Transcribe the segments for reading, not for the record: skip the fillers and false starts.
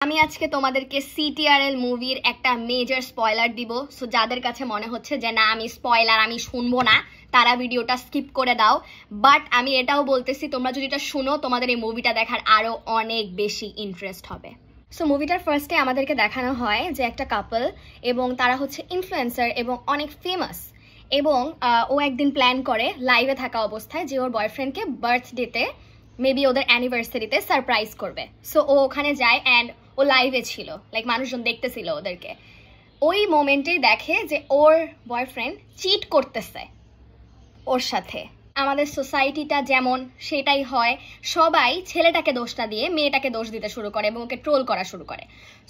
আমি আজকে তোমাদেরকে সিটিআরএল মুভির একটা মেজর স্পয়লার দিব। সো যাদের কাছে মনে হচ্ছে যে না আমি স্পয়লার আমি শুনবো না, তারা ভিডিওটা স্কিপ করে দাও। বাট আমি এটাও বলতেছি তোমরা যদি এটা শুনো তোমাদের এই মুভিটা দেখার আরো অনেক বেশি ইন্টারেস্ট হবে। সো মুভিটার ফার্স্টে আমাদেরকে দেখানো হয় যে একটা কাপল এবং তারা হচ্ছে ইনফ্লুয়েন্সার এবং অনেক ফেমাস, এবং ও একদিন প্ল্যান করে লাইভে থাকা অবস্থায় যে ওর বয়ফ্রেন্ডকে বার্থডেতে মেবি ওদের অ্যানিভার্সারিতে সারপ্রাইজ করবে। সো ও ওখানে যায় অ্যান্ড ও লাইভে ছিল, লাইক মানুষজন দেখতেছিল ওদেরকে। ওই মোমেন্টেই দেখে যে ওর বয়ফ্রেন্ড চিট করতেছে ওর সাথে। আমাদের সোসাইটিটা যেমন সেটাই হয়, সবাই ছেলেটাকে দোষটা দিয়ে মেয়েটাকে দোষ দিতে শুরু করে এবং ওকে ট্রোল করা শুরু করে।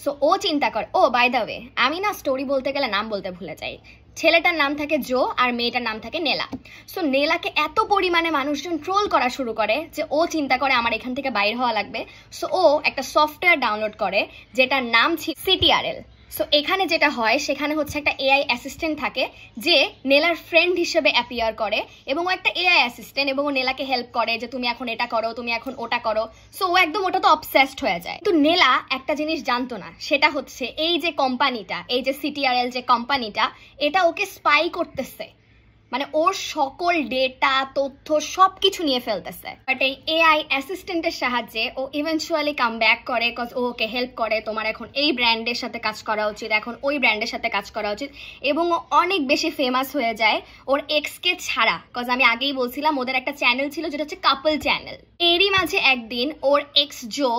সো ও চিন্তা করে, ও বাই দ্য ওয়ে আমি না স্টোরি বলতে গেলে নাম বলতে ভুলে যাই, ছেলেটার নাম থাকে জো আর মেয়েটার নাম থাকে নেলা। সো নেলাকে এত পরিমাণে মানুষজন ট্রোল করা শুরু করে যে ও চিন্তা করে আমার এখান থেকে বাইর হওয়া লাগবে। সো ও একটা সফটওয়্যার ডাউনলোড করে যেটার নাম ছিল সিটিআরএল। সো এখানে যেটা হয় সেখানে হচ্ছে একটা এআই অ্যাসিস্ট্যান্ট থাকে যে নেলার ফ্রেন্ড হিসেবে অ্যাপিয়ার করে, এবং ও একটা এআই অ্যাসিস্ট্যান্ট এবং ও নেলাকে হেল্প করে যে তুমি এখন এটা করো, তুমি এখন ওটা করো। সো ও একদম ওটা তো অবসেসড হয়ে যায়। কিন্তু নেলা একটা জিনিস জানতো না, সেটা হচ্ছে এই যে কোম্পানিটা, এই যে সিটিআরএল যে কোম্পানিটা, এটা ওকে স্পাই করতেছে, মানে ওর সকল ডেটা তথ্য সব কিছু নিয়ে ফেলতেছে। বাট এই এআই অ্যাসিস্ট্যান্টের সাহায্যে ও ইভেনচুয়ালি কাম ব্যাক করে, কজ ও ওকে হেল্প করে তোমার এখন এই ব্র্যান্ডের সাথে কাজ করা উচিত, এখন ওই ব্র্যান্ডের সাথে কাজ করা উচিত, এবং ও অনেক বেশি ফেমাস হয়ে যায় ওর এক্সকে ছাড়া। কজ আমি আগেই বলছিলাম ওদের একটা চ্যানেল ছিল যেটা হচ্ছে কাপল চ্যানেল। এরই মাঝে একদিন ওর এক্স জো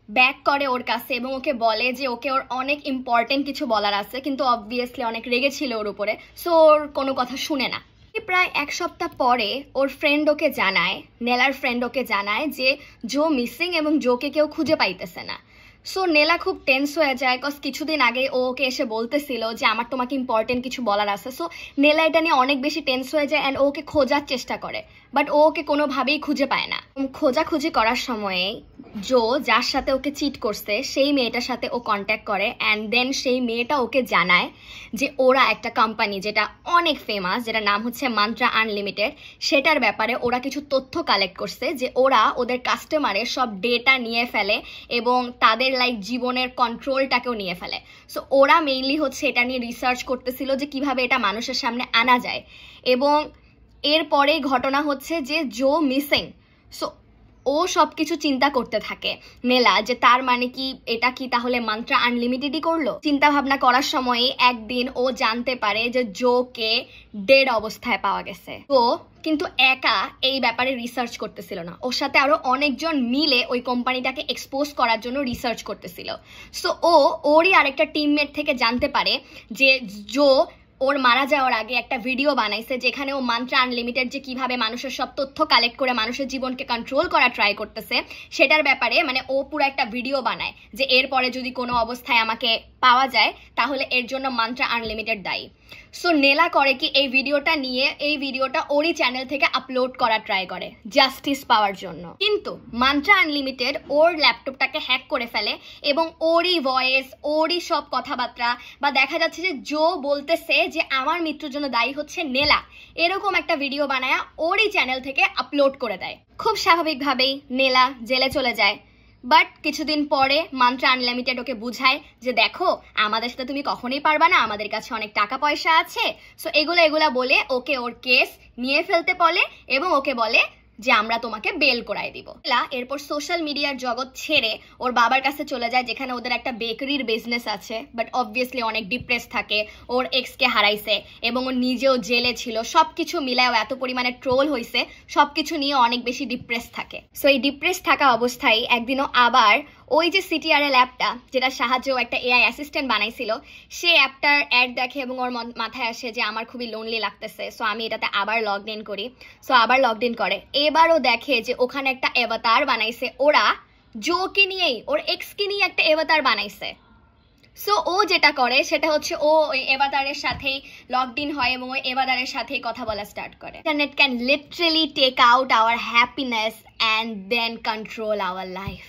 ব্যাক করে ওর কাছে এবং ওকে বলে যে ওকে ওর অনেক ইম্পর্টেন্ট কিছু বলার আছে, কিন্তু অবভিয়াসলি অনেক রেগেছিল ওর উপরে। সো ওর কোনো কথা শুনে না। প্রায় এক সপ্তাহ পরে ওর ফ্রেন্ড ওকে জানায়, নেলার ফ্রেন্ড ওকে জানায় যে জো মিসিং এবং জোকে কেউ খুঁজে পাইতেছে না। সো নেলা খুব টেন্স হয়ে যায়, কজ কিছুদিন আগে ও ওকে এসে বলতেছিল যে আমার তোমাকে ইম্পর্টেন্ট কিছু বলার আছে। সো নেলা এটা নিয়ে অনেক বেশি টেন্স হয়ে যায় অ্যান্ড ওকে খোঁজার চেষ্টা করে, বাট ও ওকে কোনোভাবেই খুঁজে পায় না। খোঁজাখুঁজি করার সময়ে জো যার সাথে ওকে চিট করছে সেই মেয়েটার সাথে ও কন্ট্যাক্ট করে, অ্যান্ড দেন সেই মেয়েটা ওকে জানায় যে ওরা একটা কোম্পানি যেটা অনেক ফেমাস, যেটার নাম হচ্ছে মান্ত্রা আনলিমিটেড, সেটার ব্যাপারে ওরা কিছু তথ্য কালেক্ট করছে, যে ওরা ওদের কাস্টমারের সব ডেটা নিয়ে ফেলে এবং তাদের লাইক জীবনের কন্ট্রোলটাকেও নিয়ে ফেলে। সো ওরা মেইনলি হচ্ছে এটা নিয়ে রিসার্চ করতেছিল যে কিভাবে এটা মানুষের সামনে আনা যায়, এবং এরপরে ঘটনা হচ্ছে যে জো মিসিং। সো ও সব কিছু চিন্তা করতে থাকে নেলা, যে তার মানে কি এটা কি তাহলে মান্ত্রা আনলিমিটেডই করলো। চিন্তা ভাবনা করার সময় একদিন ও জানতে পারে যে জোকে ডেড অবস্থায় পাওয়া গেছে। তো কিন্তু একা এই ব্যাপারে রিসার্চ করতেছিল না, ওর সাথে আরো অনেকজন মিলে ওই কোম্পানিটাকে এক্সপোজ করার জন্য রিসার্চ করতেছিল। সো ওরই আরেকটা টিমমেট থেকে জানতে পারে যে জো ওর মারা যাওয়ার আগে একটা ভিডিও বানাইছে যেখানে ও মান্ত্রা আনলিমিটেড যে কিভাবে মানুষের সব তথ্য কালেক্ট করে মানুষের জীবনকে কন্ট্রোল করা ট্রাই করতেছে সেটার ব্যাপারে, মানে ও পুরো একটা ভিডিও বানায় যে এরপরে যদি কোনো অবস্থায় আমাকে পাওয়া যায় তাহলে এর জন্য মান্ত্রা আনলিমিটেড দায়ী। সো নেলা করে কি এই ভিডিওটা নিয়ে এই ভিডিওটা ওরই চ্যানেল থেকে আপলোড করা ট্রাই করে জাস্টিস পাওয়ার জন্য, কিন্তু মান্ত্রা আনলিমিটেড ওর ল্যাপটপটাকে হ্যাক করে ফেলে এবং ওরই ভয়েস, ওরই সব কথাবার্তা, বা দেখা যাচ্ছে যে জো বলতেছে যে আমার মৃত্যুর জন্য দায়ী হচ্ছে নেলা, এরকম একটা ভিডিও বানায় ওরই চ্যানেল থেকে আপলোড করে দেয়। খুব স্বাভাবিকভাবেই নেলা জেলে চলে যায়। বাট কিছুদিন পরে মান্ত্রা আনলিমিটেড ওকে বুঝায় যে দেখো আমাদের সাথে তুমি কখনোই পারবা না, আমাদের কাছে অনেক টাকা পয়সা আছে। সো এগুলা বলে ওকে ওর কেস নিয়ে ফেলতে বলে এবং ওকে বলে যে আমরা তোমাকে বেল করাই দিব। এরপর সোশ্যাল মিডিয়ার জগৎ ছেড়ে ওর বাবার কাছে চলে যায়, যেখানে ওদের একটা বেকারির বিজনেস আছে। বাট অবভিয়াসলি অনেক ডিপ্রেস থাকে, ওর এক্সকে হারাইছে এবং ও নিজেও জেলে ছিল, সবকিছু মিলায় এত পরিমাণে ট্রোল হয়েছে, সবকিছু নিয়ে অনেক বেশি ডিপ্রেস থাকে। সো এই ডিপ্রেস থাকা অবস্থায় একদিনও আবার ওই যে সিটিআরএল অ্যাপটা যেটা সাহায্যে ও একটা এআই অ্যাসিস্ট্যান্ট বানাইছিল, সে অ্যাপটার অ্যাড দেখে এবং ওর মাথায় আসে যে আমার খুবই লোনলি লাগতেছে, সো আমি এটাতে আবার লগ ইন করি। সো আবার লগ ইন করে, এবারও দেখে যে ওখানে একটা অ্যাভাতার বানাইছে, ওরা জোকে নিয়েই ওর এক্সকে নিয়ে একটা অ্যাভাতার বানাইছে। সো ও যেটা করে সেটা হচ্ছে ও ওই এভাতারের সাথেই লগড ইন হয় এবং ওই এভাতারের সাথেই কথা বলা স্টার্ট করে। Internet can literally take out our happiness and then control our life.